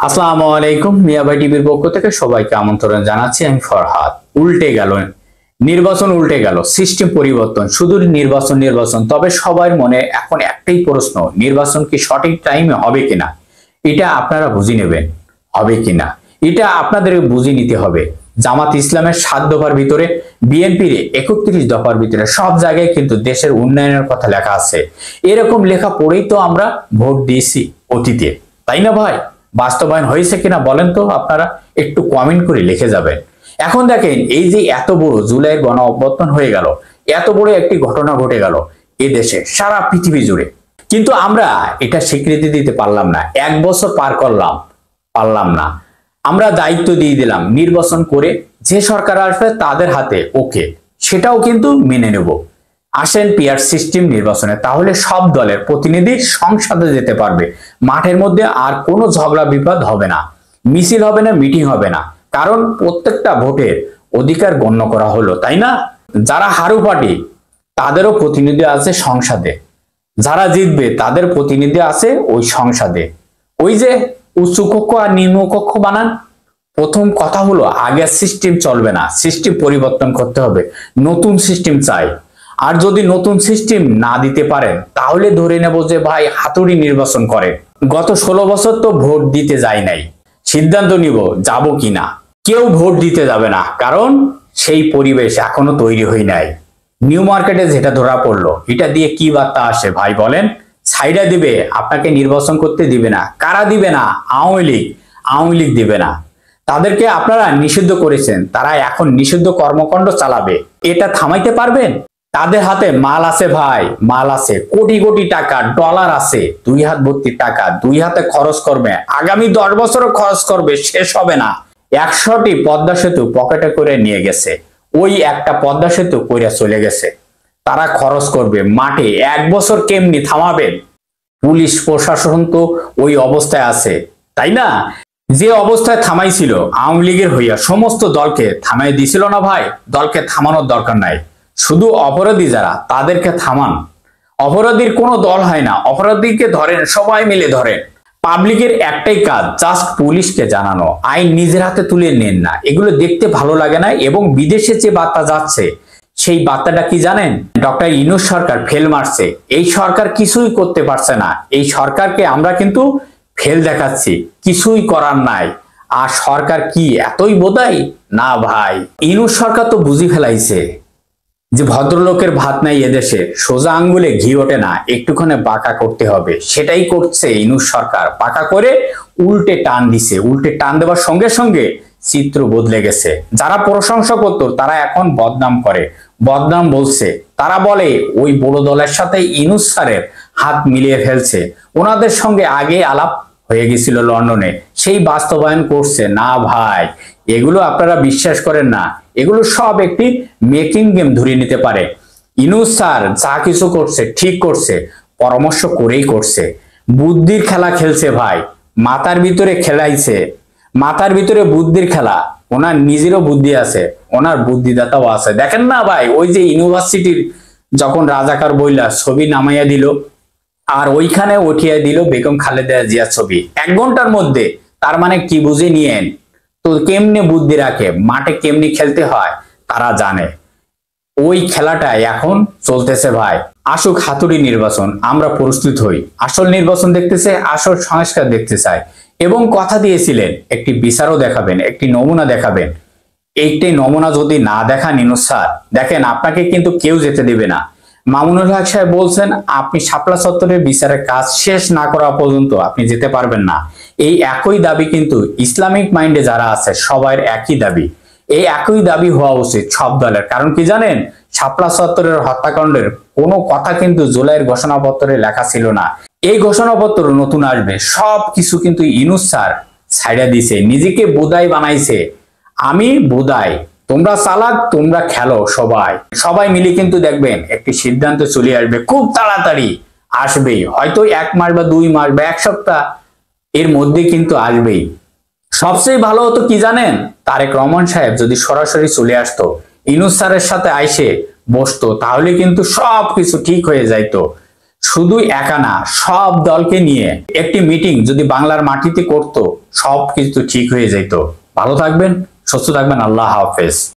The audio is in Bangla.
আসসালামু আলাইকুম। মিয়াবাই টিভির পক্ষ থেকে সবাইকে আমন্ত্রণ জানাচ্ছি। আমি ফরহাদ। উল্টে গেল নির্বাচন, উল্টে গেল সিস্টেম পরিবর্তন, শুধু নির্বাচন নির্বাচন। তবে সবার মনে এখন একটাই প্রশ্ন, নির্বাচন কি সঠিক টাইমে হবে কিনা? এটা আপনারা বুঝে নেবেন, হবে কিনা এটা আপনাদের বুঝে নিতে হবে। জামাত ইসলামের 7 দফার ভিতরে, বিএনপির 31 দফার ভিতরে সব জায়গায় কিন্তু দেশের উন্নয়নের কথা লেখা আছে। এরকম লেখা পড়েই তো আমরা ভোট দিয়েছি অতীতে, তাই না ভাই? বাস্তবায়ন হয়েছে কিনা বলেন তো আপনারা, একটু কমেন্ট করে লিখে যাবেন। এখন দেখেন, এই যে এত বড় জুলাইয়ের গণ অভ্যুত্থান হয়ে গেল, এত বড় একটি ঘটনা ঘটে গেল এ দেশে, সারা পৃথিবী জুড়ে, কিন্তু আমরা এটা স্বীকৃতি দিতে পারলাম না। 1 বছর পার করলাম, পারলাম না। আমরা দায়িত্ব দিয়ে দিলাম নির্বাচন করে যে সরকার আসবে তাদের হাতে, ওকে, সেটাও কিন্তু মেনে নেব। আসেন পিয়ার সিস্টেম নির্বাচনে, তাহলে সব দলের প্রতিনিধি সংসদে যেতে পারবে। মাঠের মধ্যে আর কোনো ঝগড়া বিবাদ হবে না, মিছিল হবে না, মিটিং হবে না, কারণ প্রত্যেকটা ভোটের অধিকার গণ্য করা হলো, তাই না? যারা হারু পার্টি তাদেরও প্রতিনিধি আছে সংসদে, যারা জিতবে তাদের প্রতিনিধি আছে ওই সংসদে। ওই যে উচ্চ কক্ষ আর নিম্ন কক্ষ বানান। প্রথম কথা হলো, আগের সিস্টেম চলবে না, সিস্টেম পরিবর্তন করতে হবে, নতুন সিস্টেম চাই। আর যদি নতুন সিস্টেম না দিতে পারেন তাহলে ধরে নেব যে ভাই হাতুড়ি নির্বাচন করে। গত 16 বছর তো ভোট দিতে যায় নাই, সিদ্ধান্ত নিব যাব কিনা। কেউ ভোট দিতে যাবে না, কারণ সেই পরিবেশ এখনো তৈরি হয় নাই। নিউ মার্কেটে যেটা ধরা পড়লো, এটা দিয়ে কি বার্তা আসে ভাই বলেন? ছাইড়া দিবে, আপনাকে নির্বাচন করতে দিবে না। কারা দিবে না? আওয়ামী লীগ দিবে না। তাদেরকে আপনারা নিষিদ্ধ করেছেন, তারা এখন নিষিদ্ধ কর্মকাণ্ড চালাবে। এটা থামাইতে পারবেন? তাদের হাতে মাল আছে ভাই, মাল আছে, কোটি কোটি টাকা, ডলার আছে, 2 হাত ভর্তি টাকা 2 হাতে খরচ করবে, আগামী 10 বছরও খরচ করবে, শেষ হবে না। 100টি পদ্মা সেতু পকেটে করে নিয়ে গেছে, ওই একটা পদ্মা সেতু কইরা চলে গেছে। তারা খরচ করবে মাঠে, 1 বছর কেমনি থামাবেন? পুলিশ প্রশাসন তো ওই অবস্থায় আছে, তাই না? যে অবস্থায় থামাইছিল আওয়ামী লীগের হইয়া সমস্ত দলকে থামাই দিছিল না ভাই? দলকে থামানোর দরকার নাই, শুধু অপরাধী যারা তাদেরকে থামান। অপরাধীর কোনো দল হয় না, অপরাধীকে ধরেন, সবাই মিলে ধরেন। পাবলিকের একটাই কাজ, জাস্ট পুলিশকে জানানো, আইন নিজের হাতে তুলে নেন না। এগুলো দেখতে ভালো লাগে না। এবং বিদেশে যে বার্তা যাচ্ছে, সেই বার্তাটা কি জানেন? ডক্টর ইউনূস সরকার ফেল মারছে, এই সরকার কিছুই করতে পারছে না, এই সরকারকে আমরা কিন্তু ফেল দেখাচ্ছি, কিছুই করার নাই। আর সরকার কি এতই বোধাই না ভাই? ইউনূস সরকার তো বুঝি ফেলাইছে যে ভদ্রলোকের ভাত নাই এদেশে, সোজা আঙ্গুলে ঘি ওঠে না, একটুখানি বাঁকা করতে হবে। সেটাই করছে ইউনূস সরকার, বাঁকা করে উল্টে টান দিছে। উল্টে টান দেওয়ার সঙ্গে সঙ্গে চিত্র বদলে গেছে। যারা প্রশংসা করতো তারা এখন বদনাম করে, বদনাম বলছে। তারা বলে ওই বড় দলের সাথে ইউনূস স্যারের হাত মিলিয়ে ফেলছে, ওনাদের সঙ্গে আগে আলাপ হয়ে গেছিল লন্ডনে, সেই বাস্তবায়ন করছে না ভাই। এগুলো আপনারা বিশ্বাস করেন না, এগুলো সব একটি মেকিং গেম ধরে নিতে পারে। ইউনূস স্যার যা কিছু করছে ঠিক করছে, পরামর্শ করেই করছে, বুদ্ধির খেলা খেলছে ভাই, মাথার ভিতরে খেলাইছে, মাথার ভিতরে বুদ্ধির খেলা। ওনার নিজেরও বুদ্ধি আছে, ওনার বুদ্ধিদাতাও আছে। দেখেন না ভাই, ওই যে ইউনিভার্সিটির যখন রাজাকার বইলা ছবি নামাইয়া দিল, আর ওইখানে উঠিয়ে দিল বেগম খালেদা জিয়ার ছবি 1 ঘন্টার মধ্যে। তার মানে কি বুঝে নিয়েন তো? কেমনে বুদ্ধি রাখে, মাঠে কেমনি খেলতে হয় তারা জানে। ওই খেলাটা এখন চলতেছে ভাই। আসুক হাতুড়ি নির্বাচন, আমরা প্রস্তুত হই। আসল নির্বাচন দেখতেছে, আসল সংস্কার দেখতে চাই। এবং কথা দিয়েছিলেন একটি বিচারও দেখাবেন, একটি নমুনা দেখাবেন। এইটাই নমুনা যদি না দেখান ইউনূস স্যার, দেখেন আপনাকে কিন্তু কেউ যেতে দেবে না। মামুনুল হক সাহেব বলছেন আপনি শাপলা চত্বরের বিচারের কাজ শেষ না করা পর্যন্ত আপনি যেতে পারবেন না। এই একই দাবি কিন্তু ইসলামিক মাইন্ডে যারা আছে সবার একই দাবি। এই একই দাবি হওয়া উচিত সব দলের। কারণ কি জানেন, শাপলা চত্বরের হত্যাকাণ্ডের কোনো কথা কিন্তু জুলাইয়ের ঘোষণাপত্রে লেখা ছিল না। এই ঘোষণাপত্র নতুন আসবে, সব কিছু কিন্তু ইউনূস স্যার ছাইড়া দিছে, নিজেকে বোধাই বানাইছে। আমি বোধাই, তোমরা চালাক, তোমরা খেলো, সবাই সবাই মিলে কিন্তু দেখবেন একটি সিদ্ধান্ত চলে আসবে, খুব তাড়াতাড়ি আসবেই। হয়তো 1 মাস বা 2 মাস বা 1 সপ্তাহ এর মধ্যে কিন্তু আসবেই। সবচেয়ে ভালো হতো কি জানেন, তারেক রহমান সাহেব যদি সরাসরি চলে আসতো, ইউনূস স্যারের সাথে আইসে বসতো, তাহলে কিন্তু সবকিছু ঠিক হয়ে যাইতো। শুধু একা না, সব দলকে নিয়ে একটি মিটিং যদি বাংলার মাটিতে করতো, সব কিছু ঠিক হয়ে যেত। ভালো থাকবেন, সুস্থ থাকবেন। আল্লাহ হাফেজ।